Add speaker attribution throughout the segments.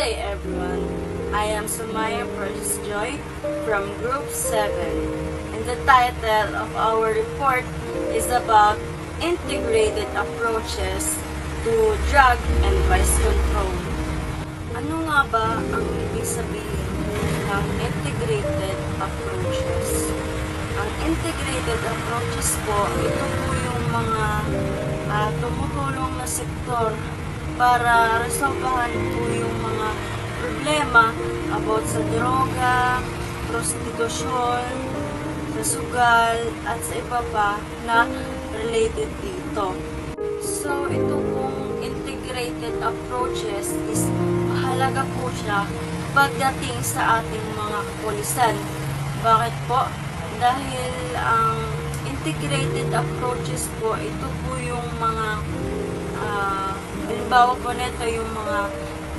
Speaker 1: day everyone, I am Sumaya Precious Joy from Group 7 and the title of our report is about integrated approaches to drug and vice control. Ano nga ba ang ibig sabihin ng integrated approaches? Ang integrated approaches po, ito po yung mga tumutulong na sektor para resolbahan po yung mga problema about sa droga, prostitusyon, sa sugal, at sa iba pa na related dito. So, ito pong integrated approaches is mahalaga po siya pagdating sa ating mga kapulisan. Bakit po? Dahil ang integrated approaches po, ito po yung mga halimbawa po nito yung mga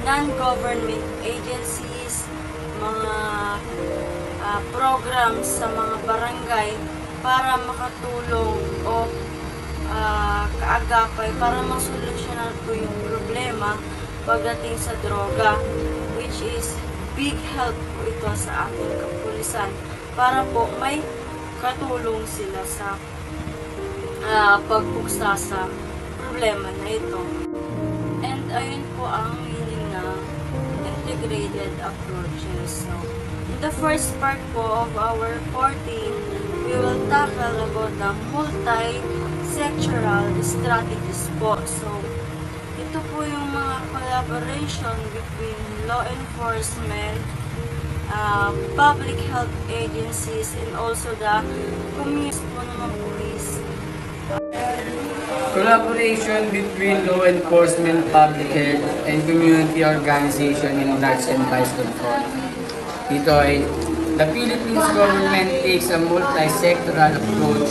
Speaker 1: non-government agencies, mga programs sa mga barangay para makatulong o kaagapay para masolusyonan po yung problema pagdating sa droga, which is big help po ito sa ating kapulisan para po may katulong sila sa pagbuksa sa problema na ito. And ayun po ang meaning ng integrated approaches. So, in the first part po of our reporting, we will tackle about the multi-sectoral strategies po. So, ito po yung mga collaboration between law enforcement, public health agencies, and also the community po naman police.
Speaker 2: Collaboration between law enforcement, public health, and community organization in drugs and vice control. Dito ay the Philippines government takes a multi-sectoral approach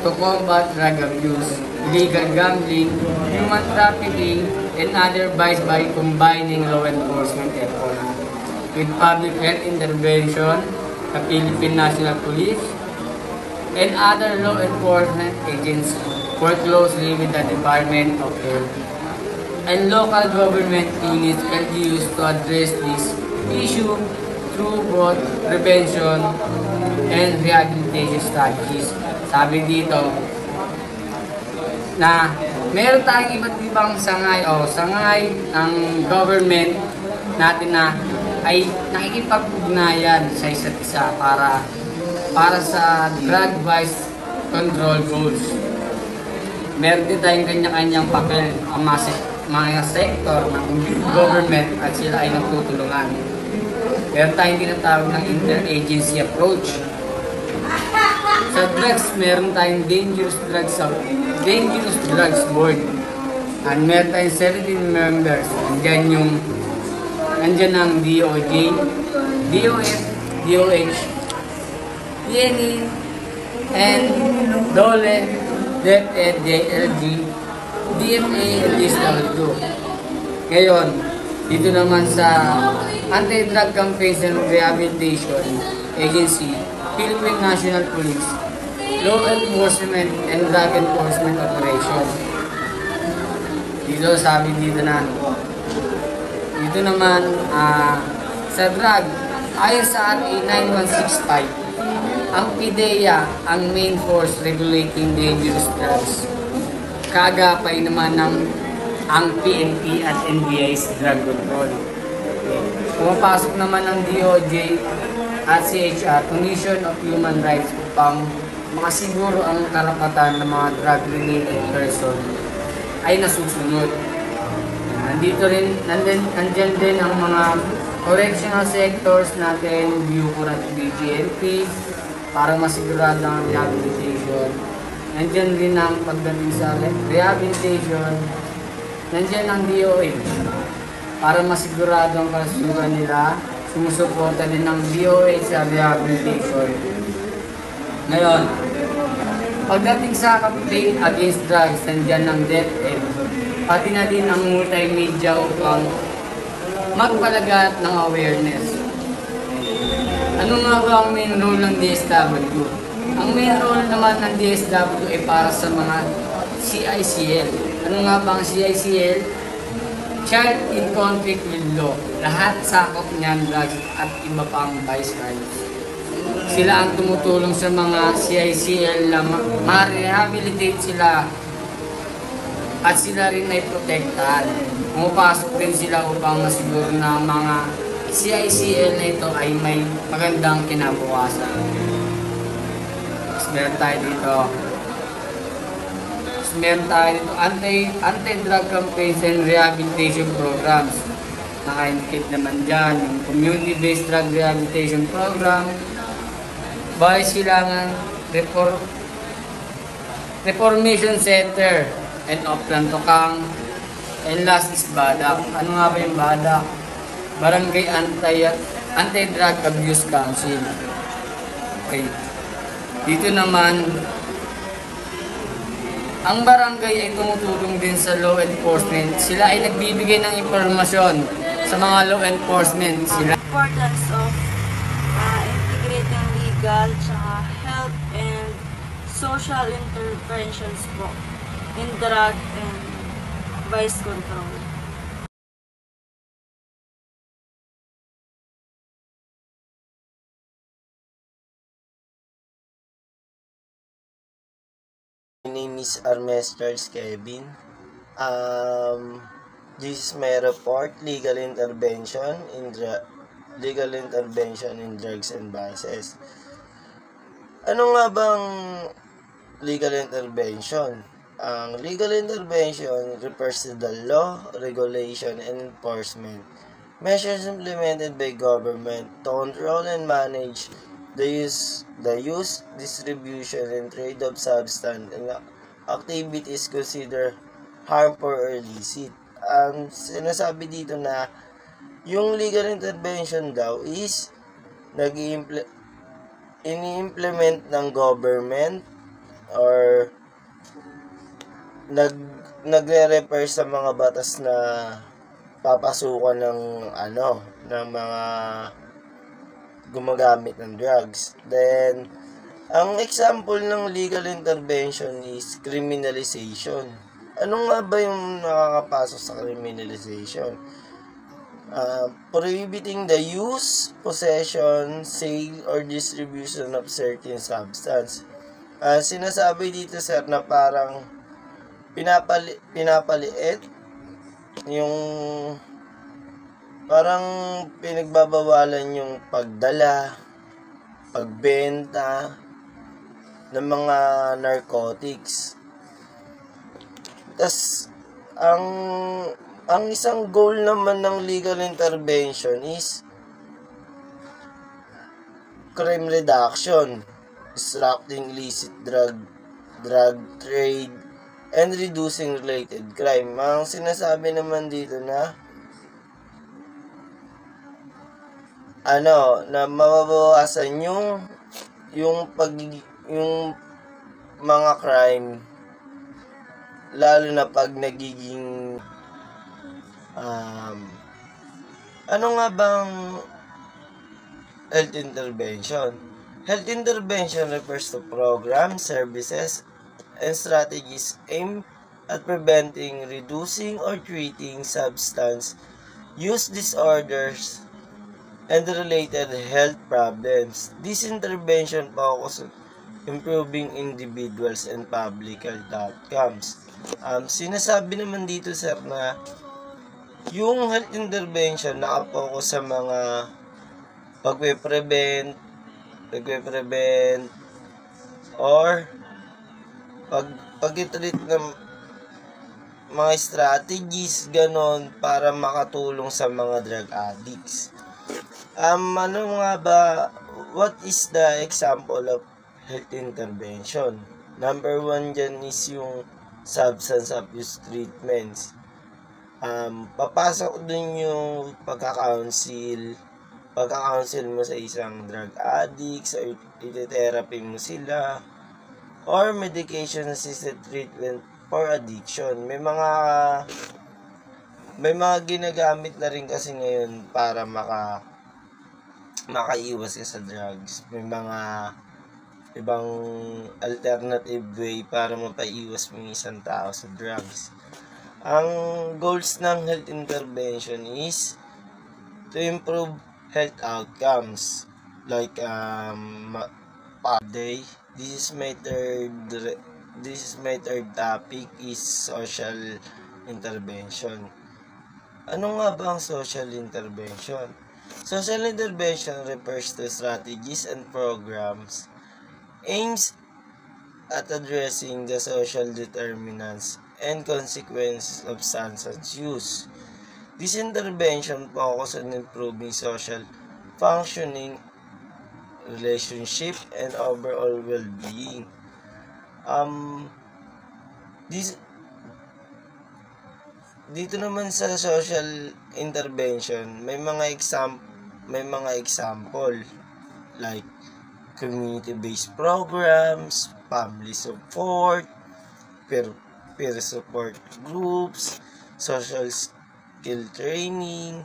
Speaker 2: to combat drug abuse, illegal gambling, human trafficking, and other vice by combining law enforcement efforts with public health intervention, the Philippine National Police, and other law enforcement agencies work closely with the Department of Health and local government units and used to address this issue through both prevention and rehabilitation strategies. Sabi dito na meron tayong iba't ibang sangay ng government natin na ay nakikipag-ugnayan sa isa't isa para sa drug vice control goals. Meron din tayong kanya-kanyang papel ang mga sektor ng government at sila ay nagtutulungan. Meron tayong tinatawag ng interagency approach. Sa drugs, meron tayong dangerous drugs board. And meron tayong 17 members. Andyan ang DOJ, DOF, DOH, PNE, and DOLE, DepEd, DLG, DFA, and DSWD. Ngayon, dito naman sa Anti-Drug Campaigns and Rehabilitation Agency, Philippine National Police, Law Enforcement and Drug Enforcement Operation. Dito sabi dito naman sa drug, ayon sa RA 9165, ang PDEA ang main force regulating dangerous drugs. Kaagapay naman ang PNP at NBI's drug control. Pumapasok naman ang DOJ at CHR, Commission of Human Rights, upang makasiguro ang karapatan ng mga drug-related person ay nasusunod. Nandyan din ang mga correctional sectors natin, Bucor at BGNP, para masigurado ang rehabilitation. Nandyan din ang pagdating sa rehabilitation. Nandyan ang DOH para masigurado ang kalusugan nila. Sumusuporta din ng DOH sa rehabilitation. Ngayon, pagdating sa campaign against drugs, nandyan ang DepEd, pati na din ang multimedia upang magpalagat ng awareness. Ano nga ba ang main role ng DSWD? Ang main role naman ng DSWD ay para sa mga CICL. Ano nga ba ang CICL? child in conflict with law. Lahat sakop niyan, drugs at iba pang vice crimes. Sila ang tumutulong sa mga CICL na ma-rehabilitate sila at sila rin ay protektahan. Pumapasok din sila upang masiguro na mga CICL na ito ay may magandang kinabukasan. Meron tayo dito anti-drug campaigns and rehabilitation programs. Naka-indicate naman dyan yung community-based drug rehabilitation program, Bahay Silangan Reformation Center, and Oplan Tokang, and last is Badak. Ano nga ba yung Badak? Barangay Anti-Drug Abuse Council. Okay. Dito naman, ang barangay ay tumutulong din sa law enforcement. Sila ay nagbibigay ng impormasyon sa mga law enforcement.
Speaker 1: Importance of integrating legal, tsaka health and social interventions po in drug and vice control.
Speaker 3: My name is Armes Charles Kevin. This is my report, legal intervention in drugs and vices. Ano nga bang legal intervention? Ang legal intervention refers to the law, regulation, and enforcement measures implemented by government to control and manage the use, distribution, and trade of substance and activities considered harmful or illicit. Sinasabi dito na yung legal intervention daw is ini-implement ng government or nagre-refer sa mga batas na papasukan ng mga gumagamit ng drugs. Then, ang example ng legal intervention is criminalization. Ano nga ba yung nakakapasok sa criminalization? Prohibiting the use, possession, sale, or distribution of certain substance. Sinasabi dito, sir, na parang pinapaliit yung parang pinagbabawalan yung pagdala, pagbenta ng mga narcotics. Tas ang isang goal naman ng legal intervention is crime reduction, disrupting illicit drug trade, and reducing related crime. Ang sinasabi naman dito na na mababawasan yung mga crime, lalo na pag nagiging ano nga bang health intervention? Health intervention refers to programs, services, and strategies aimed at preventing, reducing, or treating substance use disorders and related health problems. This intervention focuses on improving individuals and public health outcomes. Sinasabi naman dito, sir, na yung health intervention nakapokus sa mga pagpe-prevent or pag-treat ng mga strategies ganon para makatulong sa mga drug addicts. What is the example of health intervention? Number 1 dyan is yung substance abuse treatments. Papasok dun yung pagka-counsel mo sa isang drug addict, or iti-therapy mo sila, or medication-assisted treatment for addiction. May mga ginagamit na rin kasi ngayon para makaiwas ka sa drugs. May mga ibang alternative way para mapaiwas mo isang tao sa drugs. Ang goals ng health intervention is to improve health outcomes like day. This is my third topic is social intervention. Ano nga ba ang social intervention? Social intervention refers to strategies and programs aims at addressing the social determinants and consequences of substance use. This intervention focuses on improving social functioning, relationship, and overall well-being. Dito naman sa social intervention, may mga example like community-based programs, family support, peer support groups, social skill training.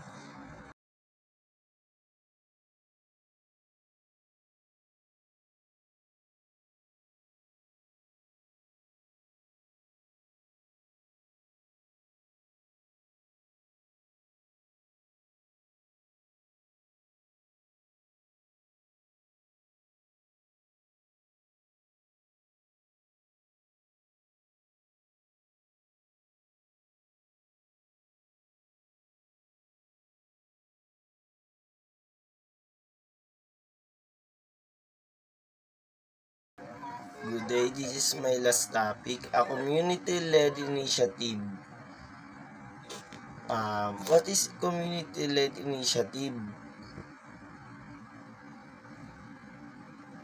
Speaker 3: Good day, this is my last topic, a community-led initiative. What is community-led initiative?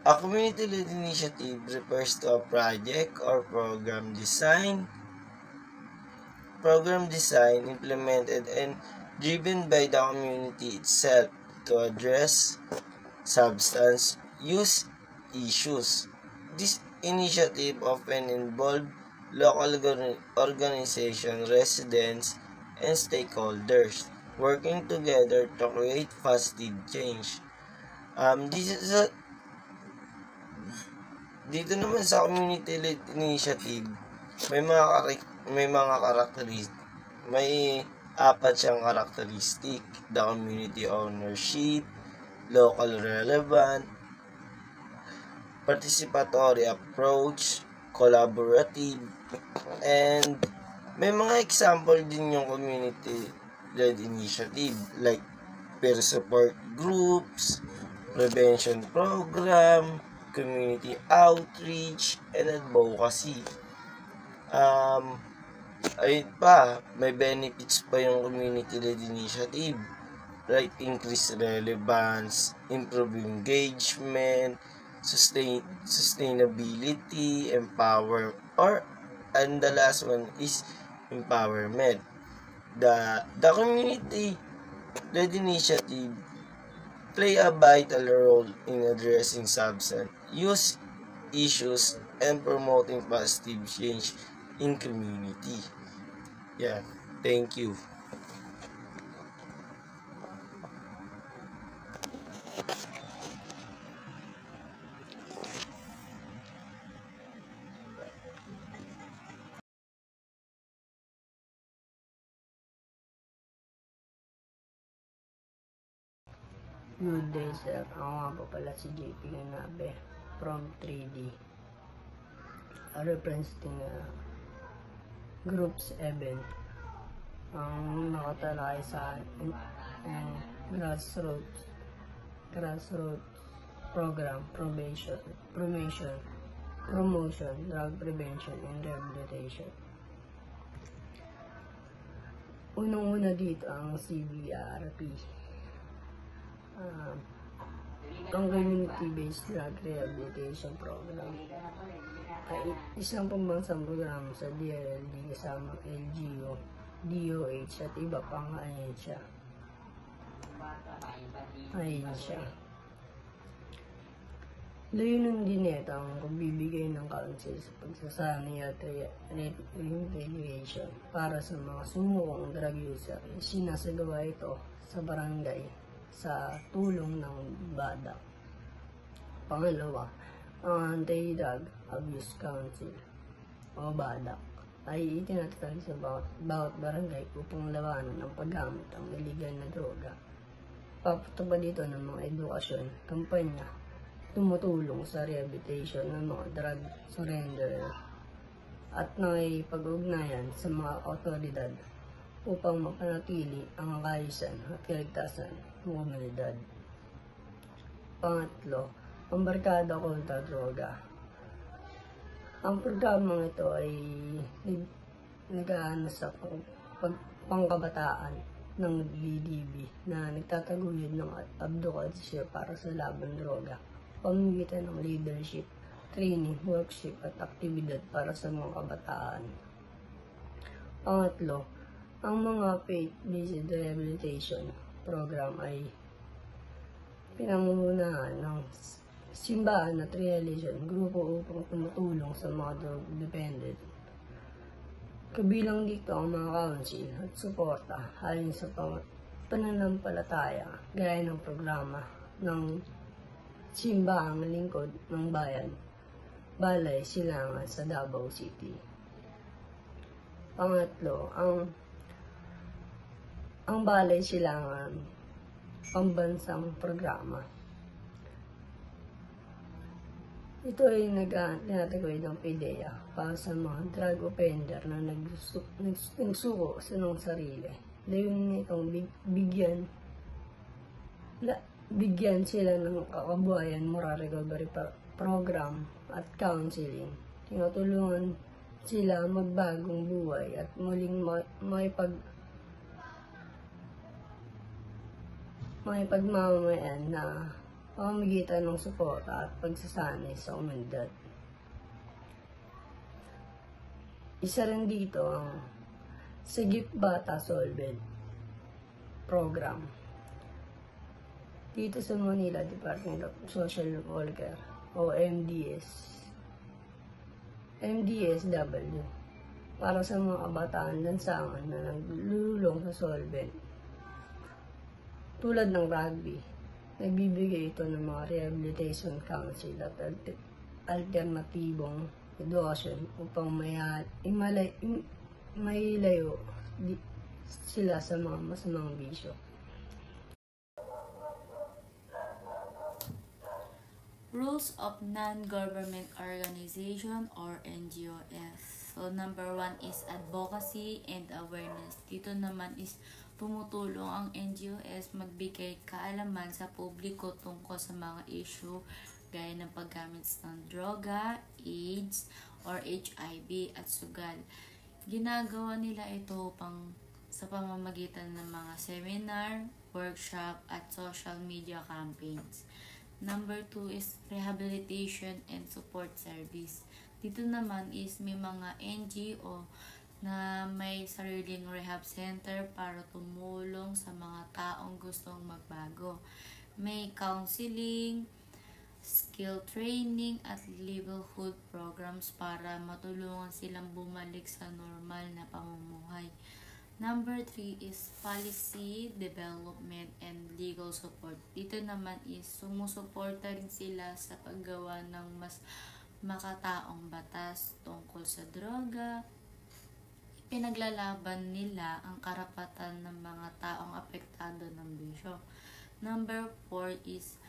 Speaker 3: A community-led initiative refers to a project or program design implemented and driven by the community itself to address substance use issues. This initiative often involve local organizations, residents, and stakeholders working together to create positive change. Dito naman sa community-led initiative, may apat siyang karakteristik: the community ownership, local relevant, participatory approach, collaborative, and may mga example din yung community-led initiative like peer support groups, prevention program, community outreach, and advocacy. May benefits pa yung community-led initiative like increased relevance, improve engagement, sustainability, and the last one is empowerment. The community-led initiative play a vital role in addressing substance use issues and promoting positive change in community. Yeah, thank you.
Speaker 4: Good day, sir. Ako nga po pala si JP Ganabe from 3D. Representing Group 7. Ang nakatalakay sa grassroots program, promotion, drug prevention, and rehabilitation. Unang-una dito ang CBRP. Ang Community-Based Drug Rehabilitation Program ay isang pambansang program sa DLLD kasama LGU, DOH at iba pang ahensya. Layunin din nito ang pagbibigay ng counsel sa pagsasanay at rehabilitation para sa mga sumukong drug user. Sinasagawa ito sa barangay sa tulong ng BADAC. Pangalawa, ang Anti-Drug Abuse Council o BADAC. ay itinatag sa bawat barangay upang labanan ang paggamit ang illegal na droga. Papatupad dito ng mga edukasyon, kampanya, tumutulong sa rehabilitation ng mga drug surrender at nakipag-ugnayan sa mga otoridad upang mapanatili ang kaayusan at kaligtasan ng komunidad. Pangatlo, ang barkada kontra droga. Ang programang ito ay nag-aano sa pangkabataan ng DDB na nagtataguyod ng advokasya para sa laban droga, pamamagitan ng leadership, training, workshop at aktibidad para sa mga kabataan. Pangatlo, ang mga faith-based rehabilitation program ay pinangungunahan ng simbahan at religion grupo upang tumutulong sa mga drug dependent. Kabilang dito ang mga council at suporta halin sa pananampalataya gaya ng programa ng Simbahang Lingkod ng Bayan, Balay Silangan sa Davao City. Pangatlo, ang Balay Silangan pambansang programa. Ito ay tinataguyod ng PDEA para sa mga drug offender na nagsuko sa ng sarili. Layunin nitong bigyan sila ng kakabuhayan, moral recovery program at counseling. Tinutulungan sila magbagong buhay at muling may pagmamayan na pamamagitan ng suporta at pagsasanay sa komunidad. Isa rin dito ang Sigip Bata Solved program. Dito sa Manila Department of Social Welfare o MDSW para sa mga kabataan lansangan na naglululong sa solvent. Tulad ng rugby, nagbibigay ito ng mga rehabilitation council at alternatibong edukasyon upang mailayo sila sa mga masamang bisyo.
Speaker 5: Rules of Non-Government Organization or NGOs. So, number 1 is advocacy and awareness. Dito naman is tumutulong ang NGOs magbigay kaalaman sa publiko tungkol sa mga issue gaya ng paggamit ng droga, AIDS, or HIV at sugal. Ginagawa nila ito sa pamamagitan ng mga seminar, workshop, at social media campaigns. Number 2 is rehabilitation and support service. Dito naman is may mga NGO na may sariling rehab center para tumulong sa mga taong gustong magbago. May counseling, skill training, at livelihood programs para matulungan silang bumalik sa normal na pamumuhay. Number 3 is policy development and legal support. Dito naman is sumusuporta rin sila sa paggawa ng mas makataong batas tungkol sa droga. Pinaglalaban nila ang karapatan ng mga taong apektado ng bisyo. Number 4 is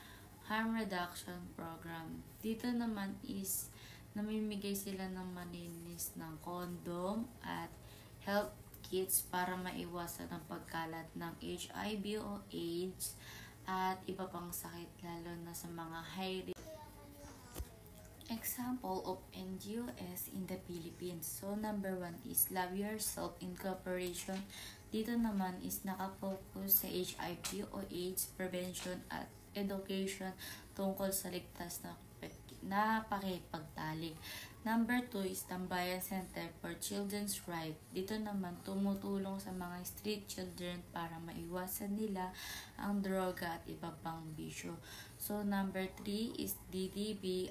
Speaker 5: harm reduction program. Dito naman is namimigay sila ng malinis ng kondom at health kits para maiwasan ang pagkalat ng HIV o AIDS at iba pang sakit lalo na sa mga high risk. Example of NGOs in the Philippines. So, number 1 is Love Yourself Incorporation. Dito naman is nakafocus sa HIV o AIDS prevention at education tungkol sa ligtas na pakipagtalik. Number 2 is Tambayan Center for Children's Rights. Dito naman tumutulong sa mga street children para maiwasan nila ang droga at iba pang bisyo. So, number 3 is DDB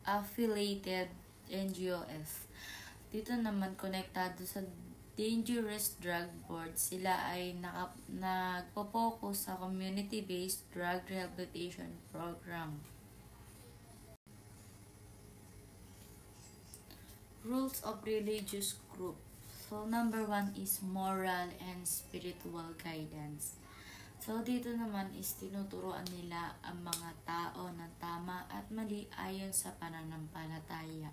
Speaker 5: affiliated NGOs. Dito naman konektado sa Dangerous Drug Board. Sila ay nagpo-focus sa community-based drug rehabilitation program. Rules of religious group. So, number 1 is moral and spiritual guidance. So, dito naman is tinuturuan nila ang mga tao ng tama at mali ayon sa pananampalataya.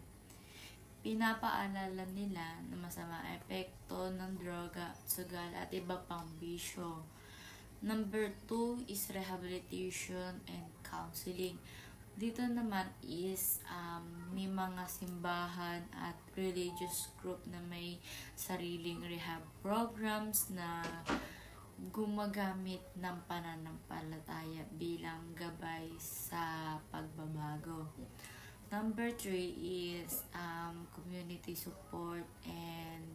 Speaker 5: Pinapaalala nila na masama epekto ng droga, sugal at iba pang bisyo. Number 2 is rehabilitation and counseling. Dito naman is may mga simbahan at religious group na may sariling rehab programs na gumagamit ng pananampalataya bilang gabay sa pagbabago. Number 3 is community support and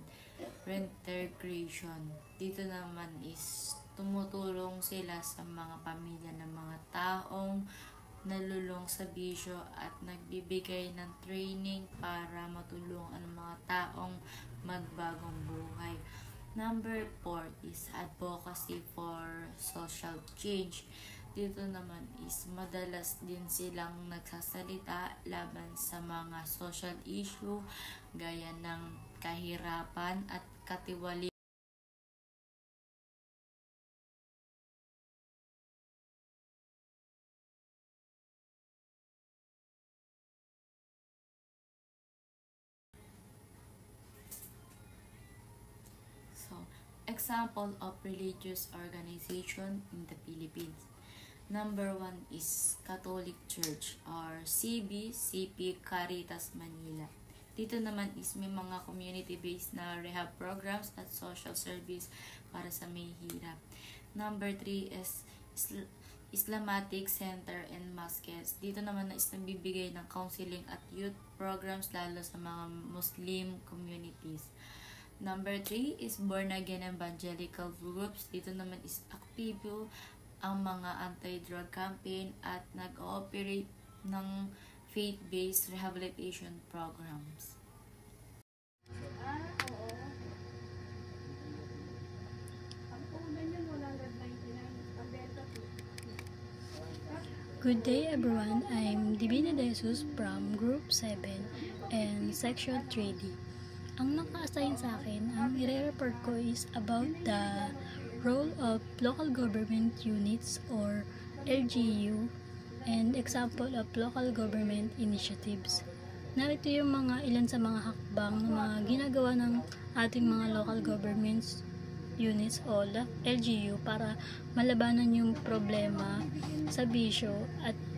Speaker 5: reintegration. Dito naman is tumutulong sila sa mga pamilya ng mga taong nalulong sa bisyo at nagbibigay ng training para matulungan ang mga taong magbagong buhay. Number 4 is advocacy for social change. Dito naman is madalas din silang nagsasalita laban sa mga social issue gaya ng kahirapan at katiwalian. Example of religious organization in the Philippines. Number 1 is Catholic Church or CB Caritas Manila. Dito naman is may mga community-based na rehab programs at social service para sa may hirap. Number 3 is Islamic Center and Mosques. Dito naman is nagbibigay ng counseling at youth programs lalo sa mga Muslim communities. Number 3 is Born Again Evangelical Groups. Dito naman is aktibo ang mga anti-drug campaign at nag-ooperate ng faith-based rehabilitation programs.
Speaker 6: Good day everyone, I'm Divina De Jesus from Group 7 and Section 3D. Ang naka-assign sa akin, ang i-report ko is about the role of local government units or LGU and example of local government initiatives. Narito yung mga ilan sa mga hakbang na mga ginagawa ng ating mga local governments units o LGU para malabanan yung problema sa bisyo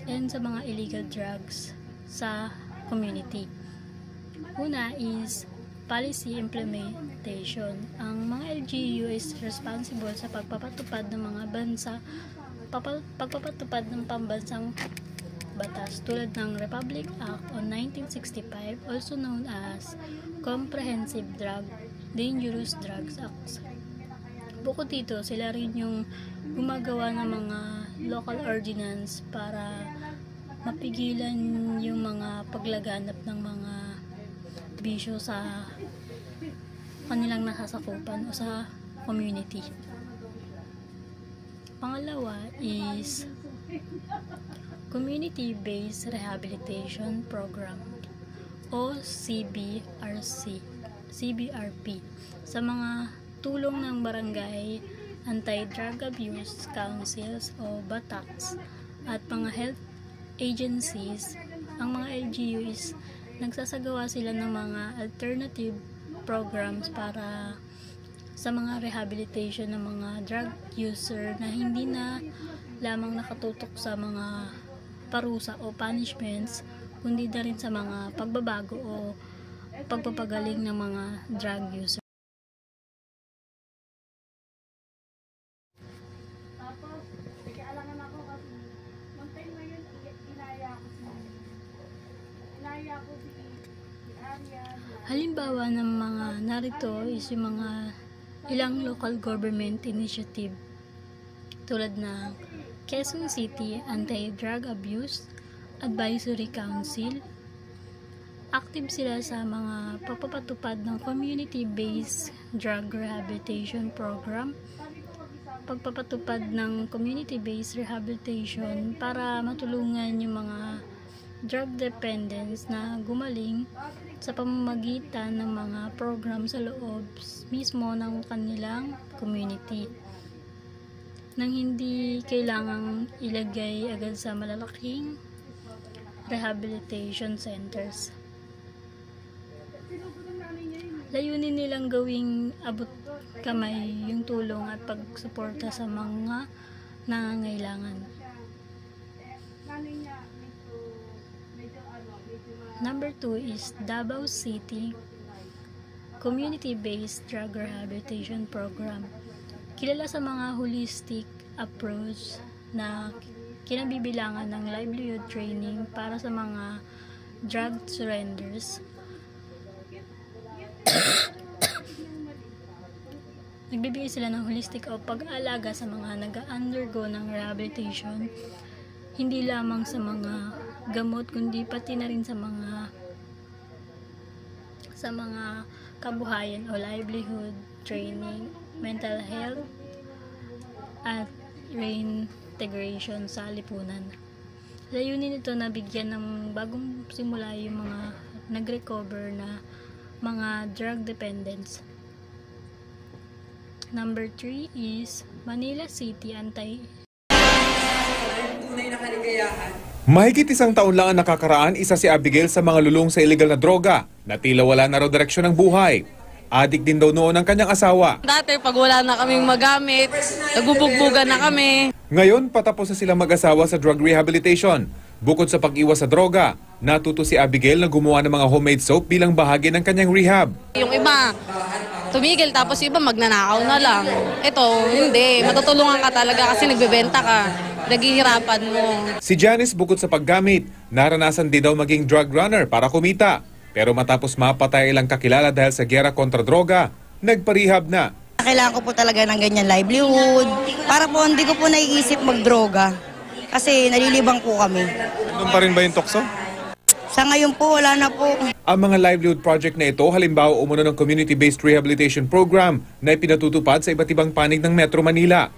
Speaker 6: and sa mga illegal drugs sa community. Una is policy implementation. Ang mga LGU is responsible sa pagpapatupad ng mga pagpapatupad ng pambansang batas tulad ng Republic Act on 1965, also known as Comprehensive Dangerous Drugs Act. Bukod dito, sila rin yung gumagawa ng mga local ordinance para mapigilan yung mga paglaganap ng mga bisyo sa kanilang nasasakupan o sa community. Pangalawa is Community-Based Rehabilitation Program o CBRP sa mga tulong ng barangay, anti-drug abuse councils o BATACs at mga health agencies. Ang mga LGU is nagsasagawa sila ng mga alternative programs para sa mga rehabilitation ng mga drug user na hindi na lamang nakatutok sa mga parusa o punishments, kundi na rin sa mga pagbabago o pagpapagaling ng mga drug user. Halimbawa ng mga narito is yung mga ilang local government initiative tulad ng Quezon City Anti-Drug Abuse Advisory Council. Active sila sa mga pagpapatupad ng community-based drug rehabilitation program, pagpapatupad ng community-based rehabilitation para matulungan yung mga drug dependents na gumaling sa pamamagitan ng mga program sa loob mismo ng kanilang community, nang hindi kailangang ilagay agad sa malalaking rehabilitation centers. Layunin nilang gawing abot kamay yung tulong at pagsuporta sa mga nangangailangan. Number 2 is Davao City Community-Based Drug Rehabilitation Program. Kilala sa mga holistic approach na kinabibilangan ng livelihood training para sa mga drug surrenders. Nagbibigay sila ng holistic o pag-aalaga sa mga nag-undergo ng rehabilitation, hindi lamang sa mga gamot kundi pati na rin sa mga kabuhayan o livelihood training, mental health at reintegration sa lipunan. Layunin nito na bigyan ng bagong simula yung mga nag-recover na mga drug dependents. Number 3 is Manila City
Speaker 7: Mahigit isang taon lang ang nakakaraan, isa si Abigail sa mga lulong sa illegal na droga na tila wala na raw direksyon ng buhay. Adik din daw noon ang kanyang asawa.
Speaker 8: Dati pag wala na kaming magamit, nagbubugbugan na kami.
Speaker 7: Ngayon, patapos na silang mag-asawa sa drug rehabilitation. Bukod sa pag-iwas sa droga, natuto si Abigail na gumawa ng mga homemade soap bilang bahagi ng kanyang rehab.
Speaker 8: Yung iba, tumigil tapos yung iba magnanakaw na lang. Ito, hindi. Matutulungan ka talaga kasi nagbebenta ka. Naghihirapan mo.
Speaker 7: Si Janice, bukod sa paggamit, naranasan din daw maging drug runner para kumita. Pero matapos mapatay ilang kakilala dahil sa giyera kontra droga, nagparehab na.
Speaker 9: Kailangan ko po talaga ng ganyan livelihood. Para po hindi ko po naiisip magdroga. Kasi nalilibang po kami.
Speaker 7: Doon pa rin ba yung tukso?
Speaker 9: Sa ngayon po, wala na po.
Speaker 7: Ang mga livelihood project na ito, halimbawa umuno ng community-based rehabilitation program na ipinatutupad sa iba't ibang panig ng Metro Manila.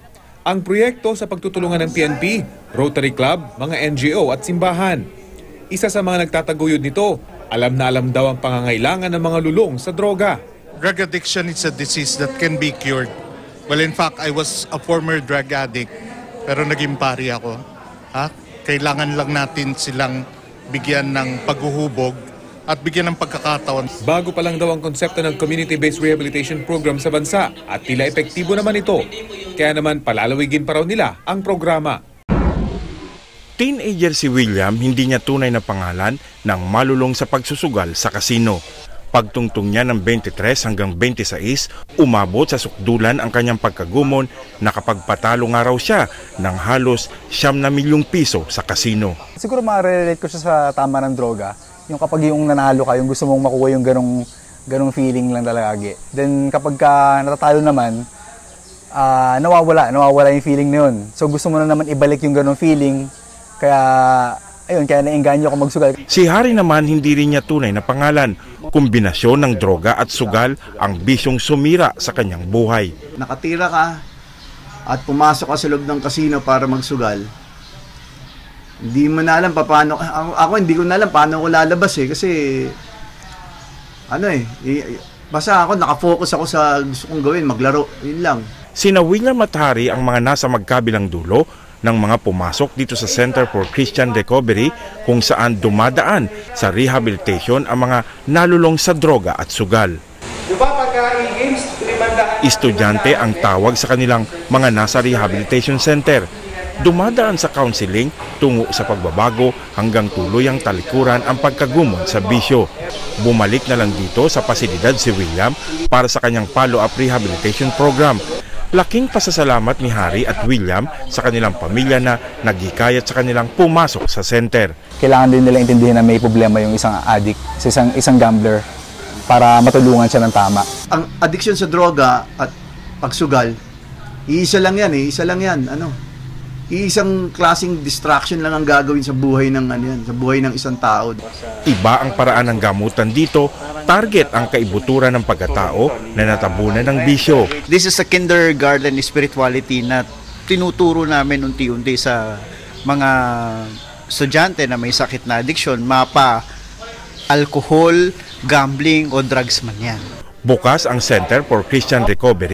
Speaker 7: Ang proyekto sa pagtutulungan ng PNP, Rotary Club, mga NGO at simbahan. Isa sa mga nagtataguyod nito, alam na alam daw ang pangangailangan ng mga lulong sa droga.
Speaker 10: Drug addiction is a disease that can be cured. Well, in fact, I was a former drug addict, pero naging pari ako. Kailangan lang natin silang bigyan ng paghuhubog at bigyan ng pagkakataon.
Speaker 7: Bago pa lang daw ang konsepto ng community-based rehabilitation program sa bansa at tila epektibo naman ito. Kaya naman palalawigin pa raw nila ang programa.
Speaker 11: Teenager si William, hindi niya tunay na pangalan ng malulong sa pagsusugal sa kasino. Pagtungtong niya ng 23 hanggang 26, umabot sa sukdulan ang kanyang pagkagumon na kapag patalo nga raw siya ng halos 9 milyong piso sa kasino.
Speaker 12: Siguro ma-relate ko siya sa tama ng droga. Yung kapag yung nanalo ka, yung gusto mong makuha yung ganong feeling lang talaga. Then kapag ka natatalo naman, nawawala yung feeling na yun. So gusto mo na naman ibalik yung ganong feeling. Kaya naengganyo ako magsugal.
Speaker 11: Si Harry naman, hindi rin niya tunay na pangalan. Kombinasyon ng droga at sugal ang bisyong sumira sa kanyang buhay.
Speaker 13: Nakatira ka at pumasok ka sa loob ng kasino para magsugal. Hindi mo na alam paano, ako hindi ko na alam paano ko lalabas kasi basta ako nakafocus ako sa gusto kong gawin, maglaro, yun lang.
Speaker 11: Sina William at Harry ang mga nasa magkabilang dulo ng mga pumasok dito sa Center for Christian Recovery kung saan dumadaan sa rehabilitation ang mga nalulong sa droga at sugal. Estudyante ang tawag sa kanilang mga nasa rehabilitation center. Dumadaan sa counseling tungo sa pagbabago hanggang tuluyang talikuran ang pagkagumon sa bisyo. Bumalik na lang dito sa pasilidad si William para sa kanyang follow-up rehabilitation program. Laking pasasalamat ni Harry at William sa kanilang pamilya na naghikayat sa kanilang pumasok sa center.
Speaker 12: Kailangan din nila intindihin na may problema yung isang addict, isang gambler, para matulungan siya ng tama.
Speaker 13: Ang addiction sa droga at pagsugal, isa lang yan. Isang klaseng distraction lang ang gagawin sa buhay sa buhay ng isang tao.
Speaker 11: Iba ang paraan ng gamutan dito, target ang kaibuturan ng pagkatao na natabunan ng bisyo.
Speaker 14: This is a kindergarten spirituality na tinuturo namin unti-unti sa mga estudyante na may sakit na addiction, mapa alcohol, gambling o drugs man yan.
Speaker 11: Bukas ang Center for Christian Recovery